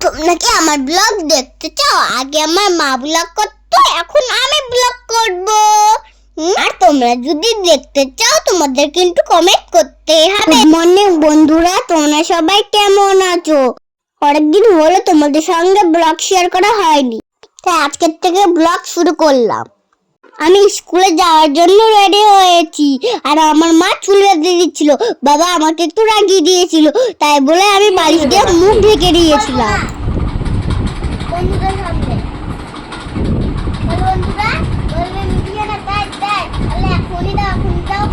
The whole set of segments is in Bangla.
তোমরা কি আমার ব্লগ দেখতে চাও? আগে আমার মা ব্লগ করতো, এখন আমি ব্লগ করব। আর তোমরা যদি দেখতে চাও তোমাদের কিন্তু কমেন্ট করতে হবে। মর্নিং বন্ধুরা, তোমরা সবাই কেমন আছো? অনেকদিন হলো তোমাদের সঙ্গে ব্লগ শেয়ার করা হয়নি, তাই আজকের থেকে ব্লগ শুরু করলাম। আমি স্কুলে যাওয়ার জন্য রেডি হয়েছি, আর আমার মা চুল বেঁধে দিচ্ছিল। বাবা আমাকে একটু রাগিয়ে দিয়েছিল, তাই বলে আমি বালিশ দিয়ে মুখ ঢেকে দিয়েছিলাম। বন্ধুদের সামনে বন্ধুরা বলবে মিটিয়ে না, তাই তাই তাহলে এখনই দাও, এখনই দাও।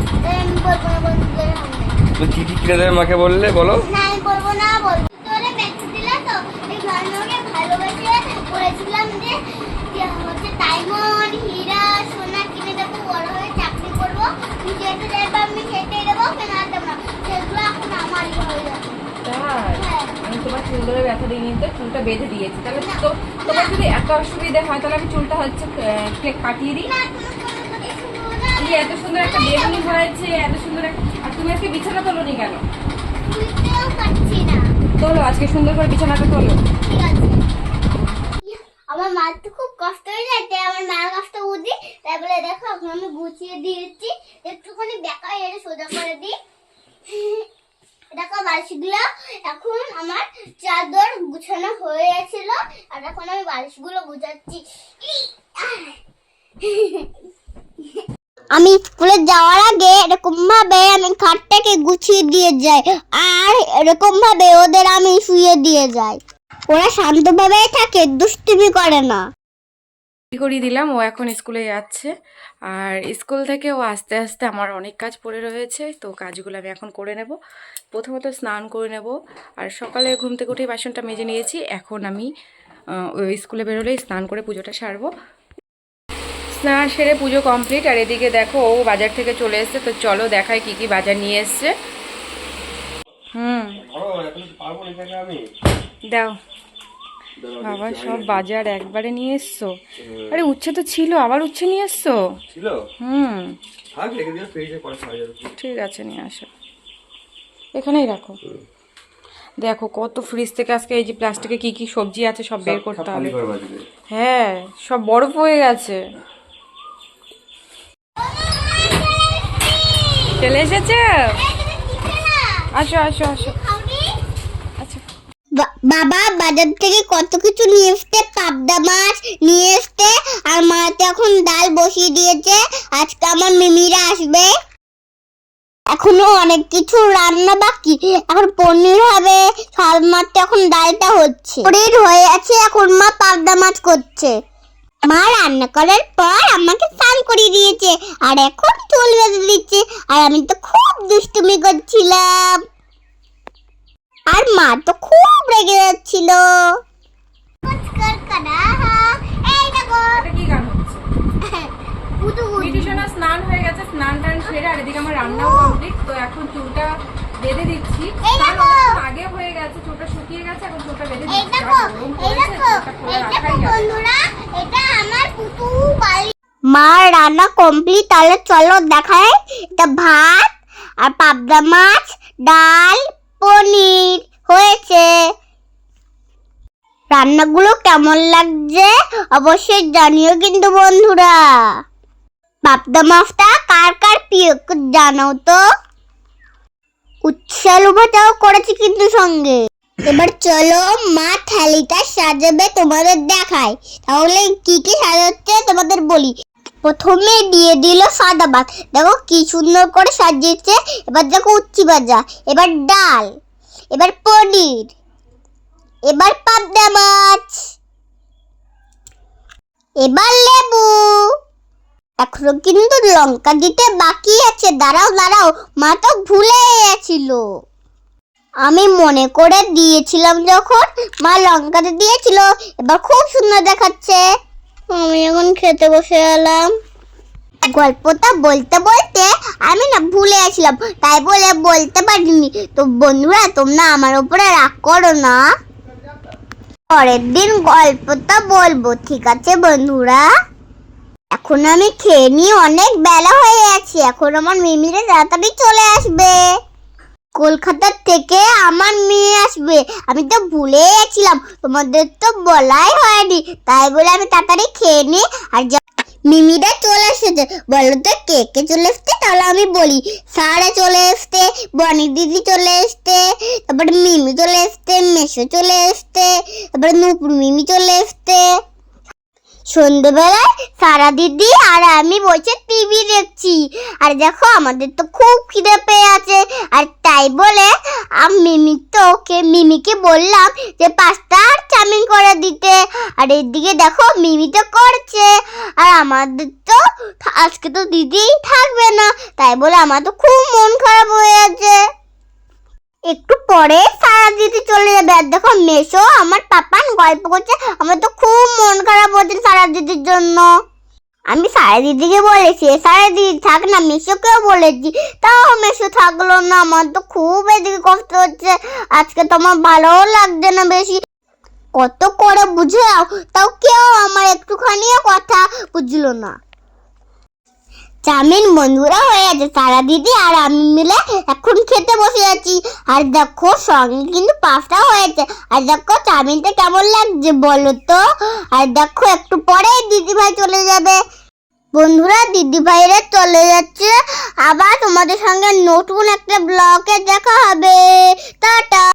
আমি বলবো না বন্ধুদের সামনে। তো কি কি কিনে দেবে মাকে বললে? বলো না, আমি বলবো না। বলতে তোরে ব্যাগটা দিলে তো এই ঘরগুলোকে ভালোবেসে করেছিলাম যে হচ্ছে ডায়মন্ড, হীরা, সোনা কিনে দেবো, বড় হয়ে চাকরি করবো, যেতে যাইবো আমি খেতে দেবো, কেনার দেবো না, সেগুলো এখন আমারই হয়ে যাবে। আমি তোমার চুল ধরে ব্যথা দিইনি, তো চুলটা বেঁধে দিয়েছি। তাহলে তো তোমার যদি এত অসুবিধা হয় তাহলে আমি চুলটা হচ্ছে কাটিয়ে দিই। এত সুন্দর একটা বেগুনি হয়েছে, এত সুন্দর আর তুমি আজকে বিছানা তোলোনি কেন? তোলো আজকে সুন্দর করে বিছানাটা তোলো। ঠিক আছে। আমার মার তো খুব কষ্ট হয়ে যায়, তাই আমার মার কষ্ট বুঝি, তাই বলে দেখো এখন আমি গুছিয়ে দিয়েছি, একটুখানি বেকা এনে সোজা করে দিই। দেখো বালিশগুলো এখন আমার চাদর গুছানো হয়ে গেছিল, আর এখন আমি বালিশগুলো গুছাচ্ছি। আমি স্কুলে যাওয়ার আগে এরকম ভাবে আমি খাটটাকে গুছিয়ে দিয়ে যাই, আর এরকম ভাবে ওদের আমি শুয়ে দিয়ে যাই। ওরা শান্তভাবে থাকে, দুষ্টুমি করে না। করিয়ে দিলাম, ও এখন স্কুলে যাচ্ছে। আর স্কুল থেকে ও আস্তে আস্তে আমার অনেক কাজ পড়ে রয়েছে, তো কাজগুলো আমি এখন করে নেব। প্রথমত স্নান করে নেব, আর সকালে ঘুম থেকে উঠে বাসনটা মেজে নিয়েছি। এখন আমি স্কুলে বেরোলেই স্নান করে পুজোটা সারবো। স্নান সেরে পুজো কমপ্লিট। আর এদিকে দেখো ও বাজার থেকে চলে এসছে, তো চলো দেখাই কি কি বাজার নিয়ে এসছে। দাও বাবা, সব বাজার একবারে নিয়ে এসছো। আরে উচ্ছে তো ছিল, আবার উচ্ছে নিয়ে এসছো? ঠিক আছে, নিয়ে আসো, এখানেই রাখো। দেখো কত ফ্রিজ থেকে আজকে এই যে প্লাস্টিকে কি কি সবজি আছে সব বের করতে হবে। হ্যাঁ, সব বরফ হয়ে গেছে। চলে এসেছে? আসো আসো আসো। বাবা বাজার থেকে কত কিছু নিয়ে এসছে, পাবদা মাছ নিয়ে এসছে, আর মাতে এখন ডাল বসিয়ে দিয়েছে। আজকে আমার মিমিরা আসবে। এখনো অনেক কিছু রান্না বাকি, এখন পনির হবে, শাল মাছটা এখন ডালটা হচ্ছে, পনির হয়ে আছে, এখন মা পাবদা মাছ করছে। মা রান্না করার পর আমাকে স্নান করিয়ে দিয়েছে, আর এখন চুল বেঁধে দিচ্ছে, আর আমি তো খুব দুষ্টুমি করছিলাম, আর মা তো খুব রেগে যাচ্ছিল। স্নান হয়ে গেছে, স্নান টান সেরে আর এদিকে আমার রান্নাও কমপ্লিট। তো এখন চুলটা বেঁধে দিচ্ছি। আগে হয়ে গেছে, চুলটা শুকিয়ে গেছে, এখন চুলটা বেঁধে দিচ্ছি। মা রান্না কমপ্লিট, তাহলে চলো দেখাই। এটা ভাত আর পাবদা মাছ, ডাল, পনির হয়েছে। রান্নাগুলো কেমন লাগছে অবশ্যই জানিও কিন্তু বন্ধুরা। পাবদা মাছটা কার কার প্রিয় জানাও তো। উচ্ছে আলু ভাজাও করেছি কিন্তু সঙ্গে। এবার চলো মা থালিটা সাজাবে, তোমাদের দেখাই। তাহলে কি কি সাজাচ্ছে তোমাদের বলি। প্রথমে দিয়ে দিল সাদা ভাত, দেখো কি সুন্দর করে সাজিয়েছে। এবার দেখো উচ্ছি ভাজা, এবার ডাল, এবার পনির, এবার পাবদা মাছ, এবার লেবু। এখনো কিন্তু লঙ্কা দিতে বাকি আছে, দাঁড়াও দাঁড়াও, মা তো ভুলে গেছিল। আমি মনে করে দিয়েছিলাম যখন, মা লঙ্কাতে দিয়েছিল। এবার খুব সুন্দর দেখাচ্ছে। আমি এখন খেতে বসে গেলাম। গল্পটা বলতে বলতে আমি না ভুলে গেছিলাম, তাই বলে বলতে পারিনি। তো বন্ধুরা তোমরা আমার উপরে রাগ করো না, পরের দিন গল্পটা বলবো, ঠিক আছে বন্ধুরা? এখন আমি খেয়ে নিয়ে অনেক বেলা হয়ে গেছে, এখন আমার মিমিরা তাড়াতাড়ি চলে আসবে। কলকাতা থেকে আমার মেয়ে আসবে। আমি তো ভুলে গেছিলাম, তোমাদের তো বলাই হয়নি, তাই বলে আমি তাড়াতাড়ি খেয়ে নি। আর মিমিরা চলে এসেছে, বলো তো কে কে চলে এসছে? তাহলে আমি বলি, সারা চলে এসছে, বনি দিদি চলে এসছে, তারপরে মিমি চলে এসছে, মেশো চলে এসছে, তারপরে নূপুর মিমি চলে এসছে। সন্ধ্যেবেলায় সারা দিদি আর আমি বসে টিভি দেখছি। আর দেখো আমাদের তো খুব খিদে পেয়ে আছে, আর তাই বলে মিমিকে বললাম যে পাস্তা আর চাউমিন করে দিতে। আর এদিকে দেখো মিমি তো করছে, আর আমাদের তো আজকে তো দিদিই থাকবে না, তাই বলে আমার তো খুব মন খারাপ হয়ে আছে। একটু পরে সারা দিদি চলে যাবে। আর দেখো মেশো আমার পাপান গল্প করছে, আমার তো খুব মন খারাপ হচ্ছে সারা দিদির জন্য। আমি সারা দিদিকে বলেছি সারা দিদি থাক না, মেশোকেও বলেছি, তাও মেশো থাকলো না। আমার তো খুব এদিকে কষ্ট হচ্ছে, আজকে তো আমার ভালোও লাগছে না বেশি। কত করে বুঝাও, তাও কেউ আমার একটুখানিও কথা বুঝলো না। চাউমিন বন্ধুরা হয়ে আছে, সারা দিদি আর আমি মিলে এখন খেতে বসে আছি। আর দেখো সঙ্গে কিন্তু পাস্তা হয়েছে। আর দেখো চাউমিনটা কেমন লাগছে বলো তো। আর দেখো একটু পরে দিদি ভাই চলে যাবে। বন্ধুরা দিদি ভাইরা চলে যাচ্ছে, আবার তোমাদের সঙ্গে নতুন একটা ব্লগে দেখা হবে। টাটা।